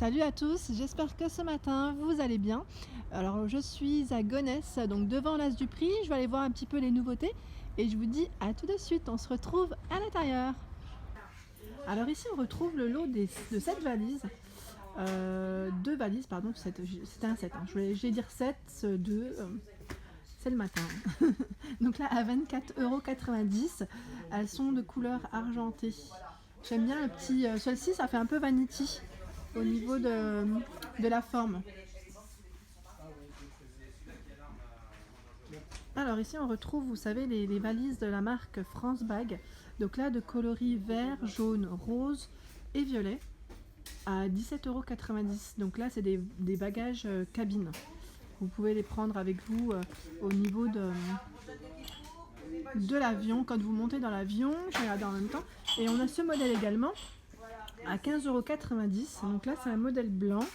Salut à tous, j'espère que ce matin vous allez bien. Alors je suis à Gonesse, donc devant l'As du Prix, je vais aller voir un petit peu les nouveautés et je vous dis à tout de suite, on se retrouve à l'intérieur. Alors ici on retrouve le lot de 7 valises, 2 valises pardon, c'était un 7, hein. Je vais dire 7, 2, c'est le matin. Donc là à 24,90 €, elles sont de couleur argentée. J'aime bien le petit, celle-ci ça fait un peu vanity au niveau de la forme. Alors ici on retrouve, vous savez, les valises de la marque France Bag. Donc là de coloris vert, jaune, rose et violet à 17,90 €. Donc là c'est des bagages cabine. Vous pouvez les prendre avec vous au niveau de l'avion, quand vous montez dans l'avion. Je vais regarder en même temps. Et on a ce modèle également à 15,90 €. Donc là c'est un modèle blanc,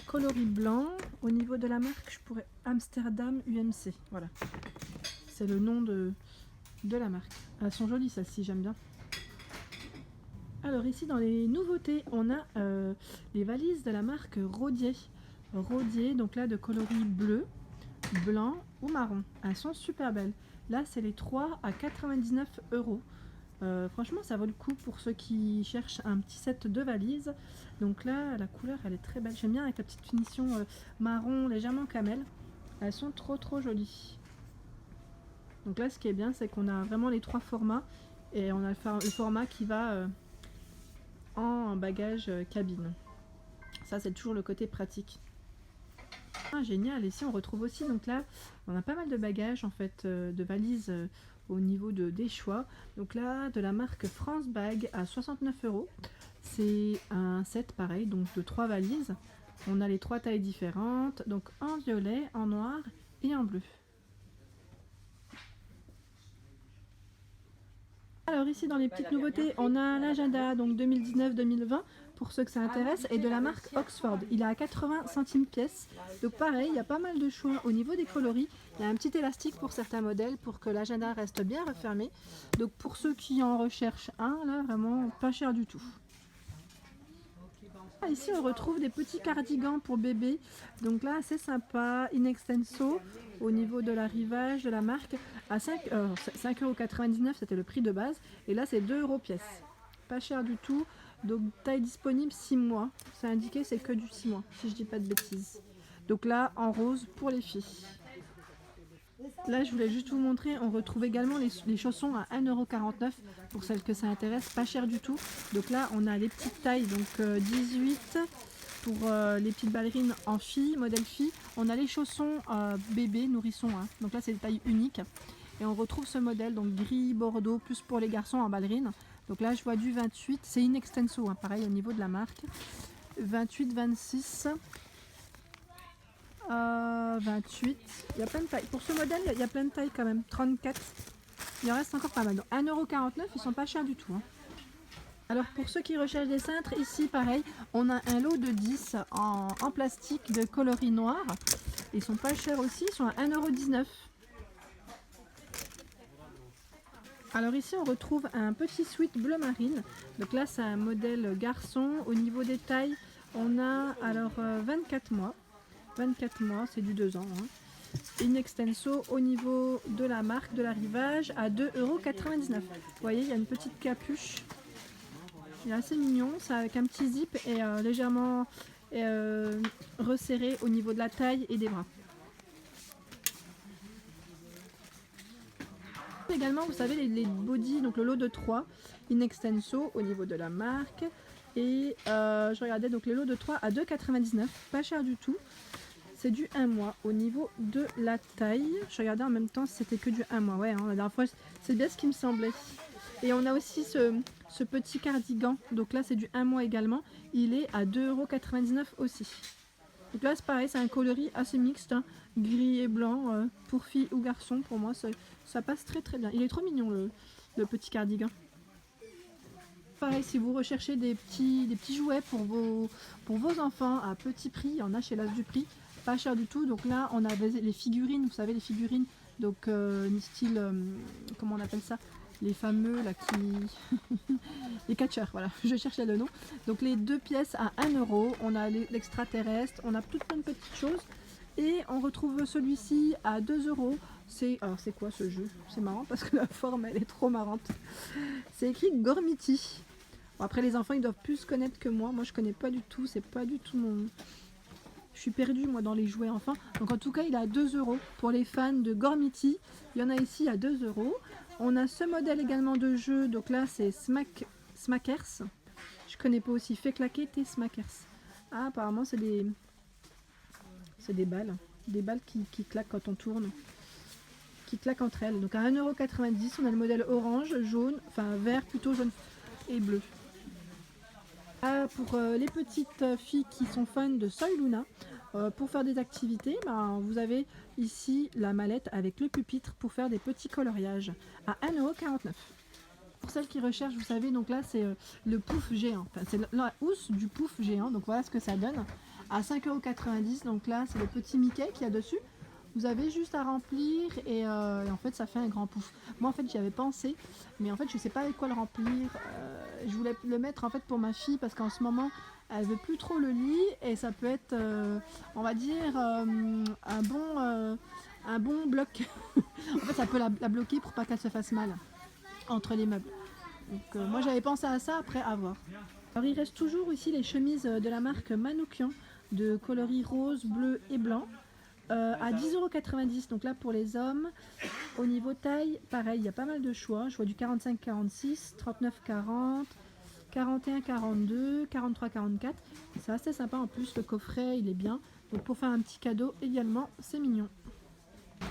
coloris blanc. Au niveau de la marque, je pourrais Amsterdam UMC. Voilà, c'est le nom de la marque. Elles sont jolies celles-ci, j'aime bien. Alors ici dans les nouveautés, on a les valises de la marque Rodier. Rodier, donc là de coloris bleu, blanc ou marron. Elles sont super belles. Là c'est les 3 à 99 €. Franchement ça vaut le coup pour ceux qui cherchent un petit set de valises. Donc là la couleur elle est très belle, j'aime bien avec la petite finition marron légèrement camel. Elles sont trop jolies. Donc là ce qui est bien c'est qu'on a vraiment les 3 formats et on a le format qui va en bagage cabine. Ça c'est toujours le côté pratique. Ah, génial, ici on retrouve aussi, donc là on a pas mal de bagages en fait, de valises au niveau des choix. Donc là de la marque France Bag à 69 €. C'est un set pareil, donc de 3 valises. On a les 3 tailles différentes, donc en violet, en noir et en bleu. Alors ici dans les petites nouveautés, on a l'agenda donc 2019-2020 pour ceux que ça intéresse et de la marque Oxford. Il est à 80 centimes pièce. Donc pareil, il y a pas mal de choix au niveau des coloris. Il y a un petit élastique pour certains modèles pour que l'agenda reste bien refermé. Donc pour ceux qui en recherchent un, là vraiment pas cher du tout. Ici on retrouve des petits cardigans pour bébé, donc là c'est sympa, in extenso au niveau de l'arrivage de la marque à 5,99 €, c'était le prix de base et là c'est 2 € pièce, pas cher du tout. Donc taille disponible 6 mois, c'est indiqué, c'est que du 6 mois si je dis pas de bêtises. Donc là en rose pour les filles. Là, je voulais juste vous montrer, on retrouve également les chaussons à 1,49 € pour celles que ça intéresse, pas cher du tout. Donc là, on a les petites tailles, donc 18 pour les petites ballerines en fille, modèle fille. On a les chaussons bébé, nourrisson, hein. Donc là, c'est des tailles uniques. Et on retrouve ce modèle, donc gris, bordeaux, plus pour les garçons en ballerine. Donc là, je vois du 28, c'est in extenso, hein, pareil au niveau de la marque. 28, 26... 28, il y a plein de tailles. Pour ce modèle, il y a plein de tailles quand même. 34, il en reste encore pas mal. Donc 1,49 €, ils sont pas chers du tout, hein. Alors pour ceux qui recherchent des cintres, ici pareil, on a un lot de 10 en plastique de coloris noir. Ils sont pas chers aussi, ils sont à 1,19 €. Alors ici on retrouve un petit sweat bleu marine. Donc là c'est un modèle garçon. Au niveau des tailles, on a alors 24 mois. 24 mois, c'est du 2 ans. Hein. In extenso au niveau de la marque, de l'arrivage à 2,99 €. Vous voyez, il y a une petite capuche. Il est assez mignon, ça avec un petit zip et légèrement resserré au niveau de la taille et des bras. Également, vous savez, les body, donc le lot de 3 in extenso au niveau de la marque. Et je regardais donc les lots de 3 à 2,99 €, pas cher du tout. C'est du 1 mois au niveau de la taille. Je regardais en même temps si c'était que du 1 mois. Ouais, hein, la dernière fois, c'est bien ce qui me semblait. Et on a aussi ce petit cardigan. Donc là, c'est du 1 mois également. Il est à 2,99 € aussi. Donc là, c'est pareil, c'est un coloris assez mixte, hein, gris et blanc, pour filles ou garçons. Pour moi, ça passe très bien. Il est trop mignon, le petit cardigan. Pareil, si vous recherchez des petits jouets pour vos enfants à petit prix, il y en a chez l'As du Prix, pas cher du tout. Donc là, on a les figurines, vous savez, les figurines, donc style, comment on appelle ça, les fameux là qui... les catcheurs, voilà, je cherchais le nom. Donc les 2 pièces à 1 euro, on a l'extraterrestre, on a toutes plein de petites choses. Et on retrouve celui-ci à 2 euros. Alors c'est quoi ce jeu? C'est marrant parce que la forme elle est trop marrante. C'est écrit Gormiti. Bon, après les enfants ils doivent plus connaître que moi. Moi je connais pas du tout, c'est pas du tout mon... Je suis perdue moi dans les jouets enfants. Donc en tout cas il est à 2 euros pour les fans de Gormiti. Il y en a ici à 2 euros. On a ce modèle également de jeu. Donc là c'est Smackers. Je connais pas aussi. Fait claquer tes Smackers. Ah apparemment c'est des... C'est des balles qui claquent quand on tourne, qui claquent entre elles. Donc à 1,90 €, on a le modèle orange, jaune, enfin vert plutôt, jaune et bleu. Ah, pour les petites filles qui sont fans de Soy Luna, pour faire des activités, vous avez ici la mallette avec le pupitre pour faire des petits coloriages à 1,49 €. Pour celles qui recherchent, vous savez, donc là c'est le pouf géant, enfin, c'est la housse du pouf géant, donc voilà ce que ça donne. À 5,90 €, donc là c'est le petit Mickey qu'il y a dessus. Vous avez juste à remplir et en fait ça fait un grand pouf. Moi en fait j'y avais pensé, mais en fait je sais pas avec quoi le remplir. Je voulais le mettre en fait pour ma fille parce qu'en ce moment elle veut plus trop le lit et ça peut être on va dire un bon bloc. En fait ça peut la bloquer pour pas qu'elle se fasse mal entre les meubles. Donc moi j'avais pensé à ça, après à voir. Alors il reste toujours ici les chemises de la marque Manoukian de coloris rose, bleu et blanc à 10,90 €. Donc là pour les hommes, au niveau taille, pareil, il y a pas mal de choix. Je vois du 45-46, 39-40, 41-42, 43-44. C'est assez sympa en plus, le coffret il est bien. Donc pour faire un petit cadeau également, c'est mignon.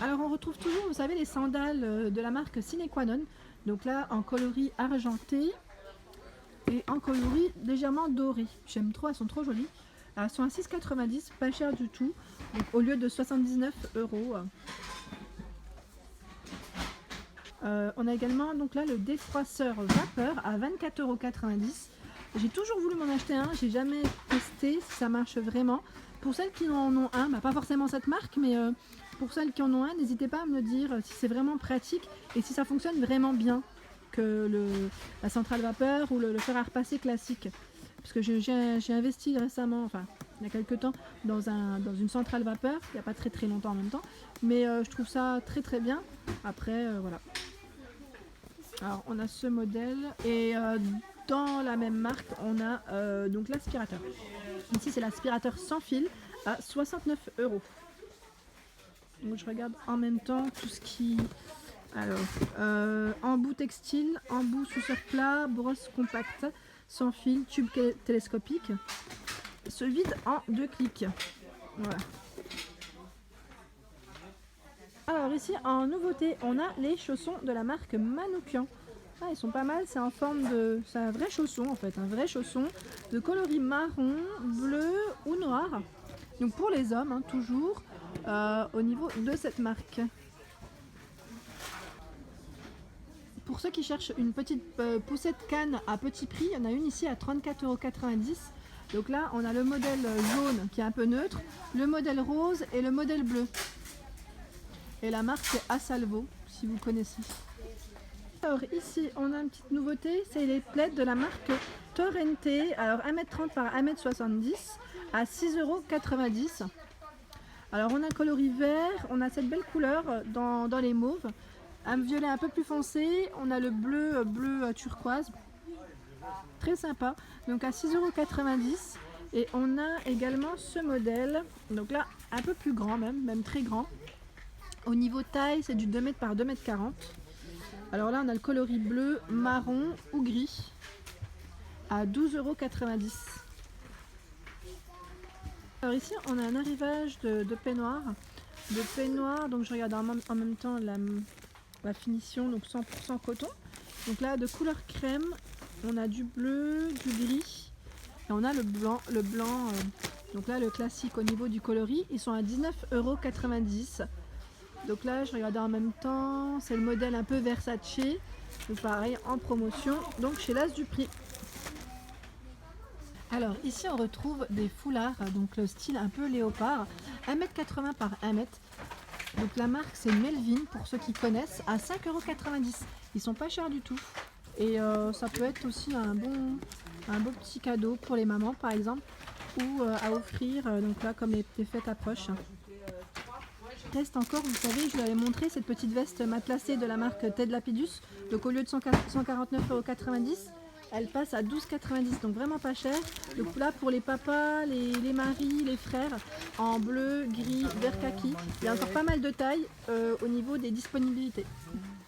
Alors on retrouve toujours, vous savez, les sandales de la marque Sine Qua Non. Donc là en coloris argenté et en coloris légèrement doré. J'aime trop, elles sont trop jolies. Elles sont à 6,90 €, pas cher du tout. Donc, au lieu de 79 €. On a également donc là le défroisseur vapeur à 24,90 €. J'ai toujours voulu m'en acheter un, j'ai jamais testé si ça marche vraiment. Pour celles qui en ont un, pas forcément cette marque, mais pour celles qui en ont un, n'hésitez pas à me dire si c'est vraiment pratique et si ça fonctionne vraiment bien que la centrale vapeur ou le fer à repasser classique. Parce que j'ai investi récemment, enfin il y a quelques temps, dans une centrale vapeur, il n'y a pas très longtemps en même temps, mais je trouve ça très bien. Après voilà. Alors on a ce modèle et dans la même marque on a donc l'aspirateur. Ici c'est l'aspirateur sans fil à 69 €. Donc je regarde en même temps tout ce qui... Alors, embout textile, embout suceur plat, brosse compacte, sans fil, tube télescopique, se vide en 2 clics. Voilà. Alors ici en nouveauté, on a les chaussons de la marque Manoukian. Ah, ils sont pas mal, c'est en forme de... C'est un vrai chausson en fait, un vrai chausson de coloris marron, bleu ou noir. Donc pour les hommes, hein, toujours au niveau de cette marque. Pour ceux qui cherchent une petite poussette canne à petit prix, il y en a une ici à 34,90 €. Donc là, on a le modèle jaune qui est un peu neutre, le modèle rose et le modèle bleu. Et la marque c'est Asalvo, si vous connaissez. Alors ici, on a une petite nouveauté, c'est les plaids de la marque Torrente. Alors 1,30 m par 1,70 m à 6,90 €. Alors on a un coloris vert, on a cette belle couleur dans les mauves. Un violet un peu plus foncé, on a le bleu turquoise, très sympa, donc à 6,90 €. Et on a également ce modèle, donc là un peu plus grand même très grand. Au niveau taille, c'est du 2 m par 2,40 m. Alors là on a le coloris bleu, marron ou gris à 12,90 €. Alors ici on a un arrivage de peignoir. Donc je regarde en même temps la finition, donc 100% coton. Donc là de couleur crème, on a du bleu, du gris et on a le blanc. Donc là le classique au niveau du coloris, ils sont à 19,90 €. Donc là je regardais en même temps, c'est le modèle un peu Versace, donc pareil en promotion, donc chez l'As du Prix. Alors ici on retrouve des foulards, donc le style un peu léopard, 1,80 m par 1 m. Donc la marque c'est Melvin pour ceux qui connaissent, à 5,90 €. Ils sont pas chers du tout. Et ça peut être aussi un beau petit cadeau pour les mamans par exemple, ou à offrir, donc là comme les fêtes approchent. Je teste encore, vous savez, je vous avais montré cette petite veste matelassée de la marque Ted Lapidus. Donc au lieu de 149,90 €, elle passe à 12,90 €, donc vraiment pas cher. Donc là pour les papas, les maris, les frères, en bleu, gris, vert kaki. Il y a encore pas mal de tailles au niveau des disponibilités.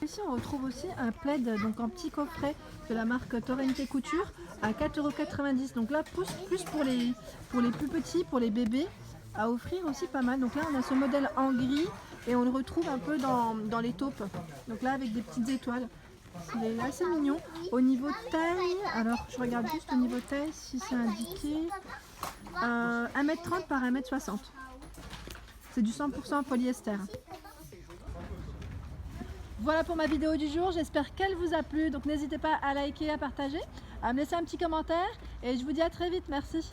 Ici on retrouve aussi un plaid donc en petit coffret de la marque Torrente Couture à 4,90 €. Donc là plus pour les plus petits, pour les bébés, à offrir aussi pas mal. Donc là on a ce modèle en gris et on le retrouve un peu dans les taupes. Donc là avec des petites étoiles. Il est assez mignon. Au niveau taille, alors je regarde juste au niveau taille si c'est indiqué. 1,30 m par 1,60 m. C'est du 100% polyester. Voilà pour ma vidéo du jour, j'espère qu'elle vous a plu. Donc n'hésitez pas à liker, à partager, à me laisser un petit commentaire et je vous dis à très vite, merci.